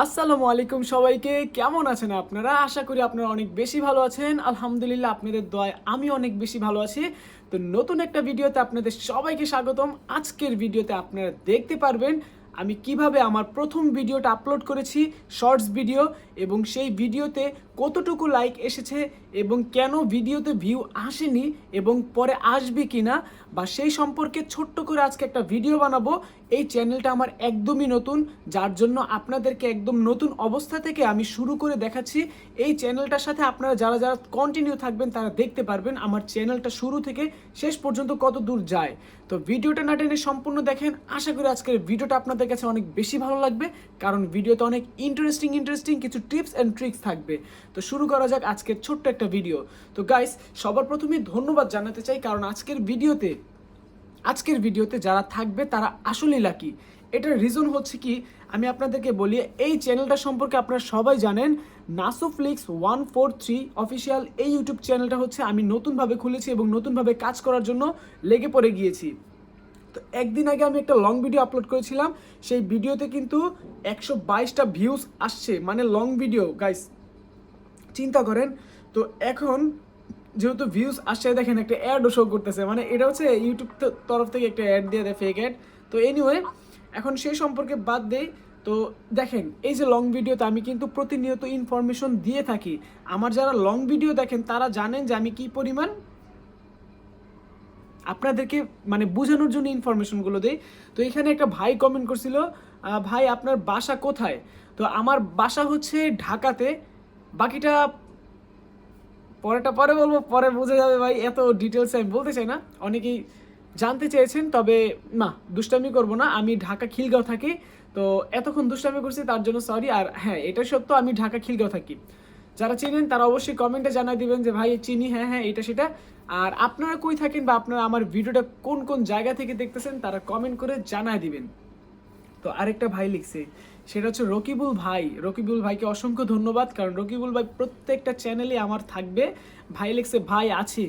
আসসালামু আলাইকুম সবাইকে, কেমন আছেন আপনারা? আশা করি আপনারা অনেক বেশি ভালো আছেন। আলহামদুলিল্লাহ আপনাদের দোয়ায় আমি অনেক বেশি ভালো আছি। তো নতুন একটা ভিডিওতে আপনাদের সবাইকে স্বাগতম। আজকের ভিডিওতে আপনারা দেখতে পারবেন আমি কিভাবে আমার প্রথম ভিডিওটা আপলোড করেছি, শর্টস ভিডিও, এবং সেই ভিডিওতে কতটুকু লাইক এসেছে এবং কেন ভিডিওতে ভিউ আসেনি এবং পরে আসবে কিনা বা সেই সম্পর্কে ছোট্ট করে আজকে একটা ভিডিও বানাবো। এই চ্যানেলটা আমার একদমই নতুন, যার জন্য আপনাদেরকে একদম নতুন অবস্থা থেকে আমি শুরু করে দেখাচ্ছি। এই চ্যানেলটার সাথে আপনারা যারা যারা কন্টিনিউ থাকবেন তারা দেখতে পারবেন আমার চ্যানেলটা শুরু থেকে শেষ পর্যন্ত কত দূর যায়। তো ভিডিওটা না টেনে সম্পূর্ণ দেখেন। আশা করি আজকের ভিডিওটা আপনাদের কাছে অনেক বেশি ভালো লাগবে, কারণ ভিডিওতে অনেক ইন্টারেস্টিং কিছু টিপস অ্যান্ড ট্রিক্স থাকবে। তো শুরু করা যাক আজকের ছোট্ট একটা ভিডিও। তো গাইস, সবার প্রথমেই ধন্যবাদ জানাতে চাই, কারণ আজকের ভিডিওতে যারা থাকবে তারা আসলেই লাকি। এটার রিজন হচ্ছে কি, আমি আপনাদেরকে বলি, এই চ্যানেলটা সম্পর্কে আপনারা সবাই জানেন। নাসুফ্লিক্স 143 অফিসিয়াল এই ইউটিউব চ্যানেলটা হচ্ছে আমি নতুনভাবে খুলেছি এবং নতুনভাবে কাজ করার জন্য লেগে পড়ে গিয়েছি। তো একদিন আগে আমি একটা লং ভিডিও আপলোড করেছিলাম, সেই ভিডিওতে কিন্তু 122টা ভিউজ আসছে, মানে লং ভিডিও গাইস, চিন্তা করেন। তো এখন যেহেতু ভিউজ আসছে, দেখেন একটা অ্যাডও শো করতেছে, মানে এটা হচ্ছে ইউটিউব তরফ থেকে একটা অ্যাড দিয়ে দেয়, ফেক অ্যাড। তো এনিওয়ে, এখন সেই সম্পর্কে বাদ দেই। তো দেখেন, এই যে লং ভিডিওতে আমি কিন্তু প্রতিনিয়ত ইনফরমেশন দিয়ে থাকি। আমার যারা লং ভিডিও দেখেন তারা জানেন যে আমি কি পরিমাণ আপনাদেরকে মানে বোঝানোর জন্য ইনফরমেশনগুলো দেই। তো এখানে একটা ভাই কমেন্ট করছিল, ভাই আপনার বাসা কোথায়? তো আমার বাসা হচ্ছে ঢাকাতে। বাকিটা পরে বলবো, পরে বোঝা যাবে ভাই, এত ডিটেলসে আমি বলতে চাই না। অনেকেই জানতে চেয়েছেন, তবে না, দুষ্টামি করব না। আমি ঢাকা খিলগাঁও থাকি। তো এতক্ষণ দুষ্টামি করছি তার জন্য সরি। আর হ্যাঁ, এটা সত্য, আমি ঢাকা খিলগাঁও থাকি। যারা চিনেন তারা অবশ্যই কমেন্টে জানাই দিবেন যে ভাই চিনি, হ্যাঁ হ্যাঁ এটা সেটা। আর আপনারা কই থাকেন বা আপনারা আমার ভিডিওটা কোন কোন জায়গা থেকে দেখতেছেন তারা কমেন্ট করে জানাই দিবেন। তো আরেকটা ভাই লিখছে, সেটা হচ্ছে রকিবুল ভাই। রকিবুল ভাইকে অসংখ্য ধন্যবাদ, কারণ রকিবুল ভাই প্রত্যেকটা চ্যানেলে আমার থাকবে। ভাই লিখছে ভাই আছি।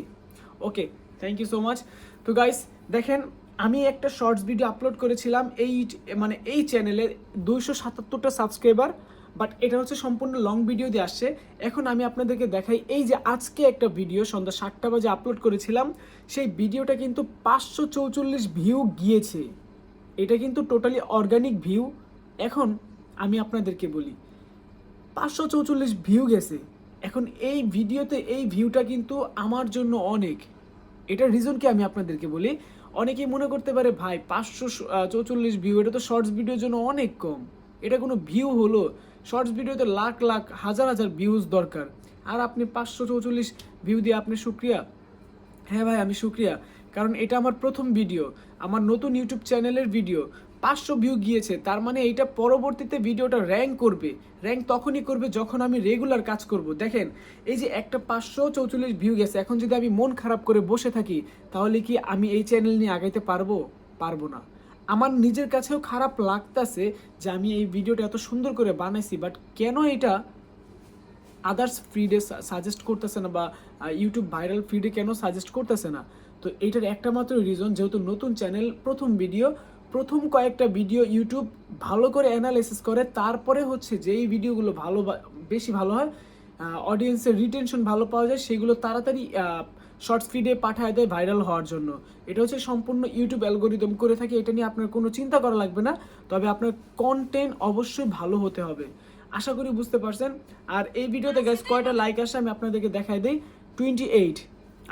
ওকে, থ্যাংক ইউ সো মাচ। তো গাইস দেখেন, আমি একটা শর্টস ভিডিও আপলোড করেছিলাম এই চ্যানেলে 277টা সাবস্ক্রাইবার, বাট এটা হচ্ছে সম্পূর্ণ লং ভিডিও দিয়ে আসছে। এখন আমি আপনাদেরকে দেখাই, এই যে আজকে একটা ভিডিও সন্ধ্যা 7টা বাজে আপলোড করেছিলাম, সেই ভিডিওটা কিন্তু 544 ভিউ গিয়েছে। এটা কিন্তু টোটালি অর্গানিক ভিউ। এখন আমি আপনাদেরকে বলি, 544 ভিউ গেছে। এখন এই ভিডিওতে এই ভিউটা কিন্তু আমার জন্য অনেক। এটার রিজন কি আমি আপনাদেরকে বলি। অনেকেই মনে করতে পারে ভাই 544 ভিউ, এটা তো শর্টস ভিডিওর জন্য অনেক কম, এটা কোনো ভিউ হলো? শর্টস ভিডিওতে লাখ লাখ হাজার হাজার ভিউজ দরকার, আর আপনি 544 ভিউ দিয়ে আপনি শুক্রিয়া? হ্যাঁ ভাই, আমি শুক্রিয়া, কারণ এটা আমার প্রথম ভিডিও, আমার নতুন ইউটিউব চ্যানেলের ভিডিও। 500 ভিউ গিয়েছে, তার মানে এইটা পরবর্তীতে ভিডিওটা র্যাঙ্ক করবে। র্যাঙ্ক তখনই করবে যখন আমি রেগুলার কাজ করব। দেখেন, এই যে একটা 544 ভিউ গেছে, এখন যদি আমি মন খারাপ করে বসে থাকি, তাহলে কি আমি এই চ্যানেল নিয়ে আগাইতে পারবো? পারবো না। আমার নিজের কাছেও খারাপ লাগতেছে যে আমি এই ভিডিওটা এত সুন্দর করে বানাইছি, বাট কেন এটা আদার্স ফিডে সাজেস্ট করতেছে না, বা ইউটিউব ভাইরাল ফিডে কেন সাজেস্ট করতেছে না? তো এইটার একটা মাত্র রিজন, যেহেতু নতুন চ্যানেল, প্রথম ভিডিও, প্রথম কয়েকটা ভিডিও ইউটিউব ভালো করে অ্যানালাইসিস করে, তারপরে হচ্ছে যেই ভিডিওগুলো বেশি ভালো হয়, অডিয়েন্সের রিটেনশন ভালো পাওয়া যায়, সেগুলো তাড়াতাড়ি শর্টস ফিডে পাঠায় দেয় ভাইরাল হওয়ার জন্য। এটা হচ্ছে সম্পূর্ণ ইউটিউব অ্যালগোরিদম করে থাকে, এটা নিয়ে আপনার কোনো চিন্তা করা লাগবে না। তবে আপনার কন্টেন্ট অবশ্যই ভালো হতে হবে। আশা করি বুঝতে পারছেন। আর এই ভিডিওতে গাইস কয়টা লাইক আসে আমি আপনাদেরকে দেখাই দিই, 28।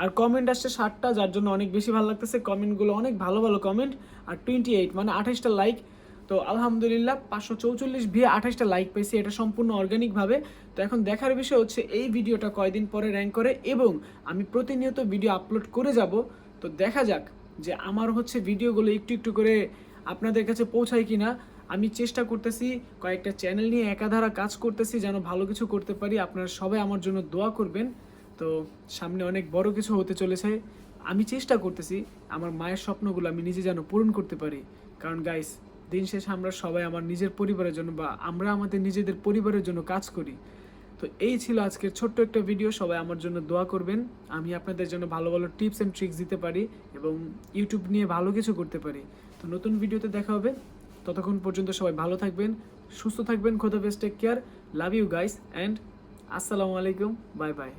আর কমেন্ট আসছে 60টা, যার জন্য অনেক বেশি ভালো লাগতেছে। কমেন্টগুলো অনেক ভালো ভালো কমেন্ট। আর 28 মানে 28টা লাইক। তো আলহামদুলিল্লাহ, 544 ভিউ 28টা লাইক পেয়েছি, এটা সম্পূর্ণ অর্গানিকভাবে। তো এখন দেখার বিষয় হচ্ছে এই ভিডিওটা কয়দিন পরে র্যাঙ্ক করে, এবং আমি প্রতিনিয়ত ভিডিও আপলোড করে যাব। তো দেখা যাক যে আমার হচ্ছে ভিডিওগুলো একটু একটু করে আপনাদের কাছে পৌঁছায় কিনা। আমি চেষ্টা করতেছি, কয়েকটা চ্যানেল নিয়ে একাধারা কাজ করতেছি, যেন ভালো কিছু করতে পারি। আপনারা সবাই আমার জন্য দোয়া করবেন। তো সামনে অনেক বড় কিছু হতে চলেছে। আমি চেষ্টা করতেছি আমার মায়ের স্বপ্নগুলো আমি নিজে যেন পূরণ করতে পারি, কারণ গাইস, দিন শেষে আমরা সবাই আমার নিজের পরিবারের জন্য, বা আমরা আমাদের নিজেদের পরিবারের জন্য কাজ করি। তো এই ছিল আজকের ছোট্ট একটা ভিডিও। সবাই আমার জন্য দোয়া করবেন, আমি আপনাদের জন্য ভালো ভালো টিপস অ্যান্ড ট্রিক্স দিতে পারি এবং ইউটিউব নিয়ে ভালো কিছু করতে পারি। তো নতুন ভিডিওতে দেখা হবে। ততক্ষণ পর্যন্ত সবাই ভালো থাকবেন, সুস্থ থাকবেন। খোদা হাফেজ, take care, love you guys and আসসালামু আলাইকুম, বাই বাই।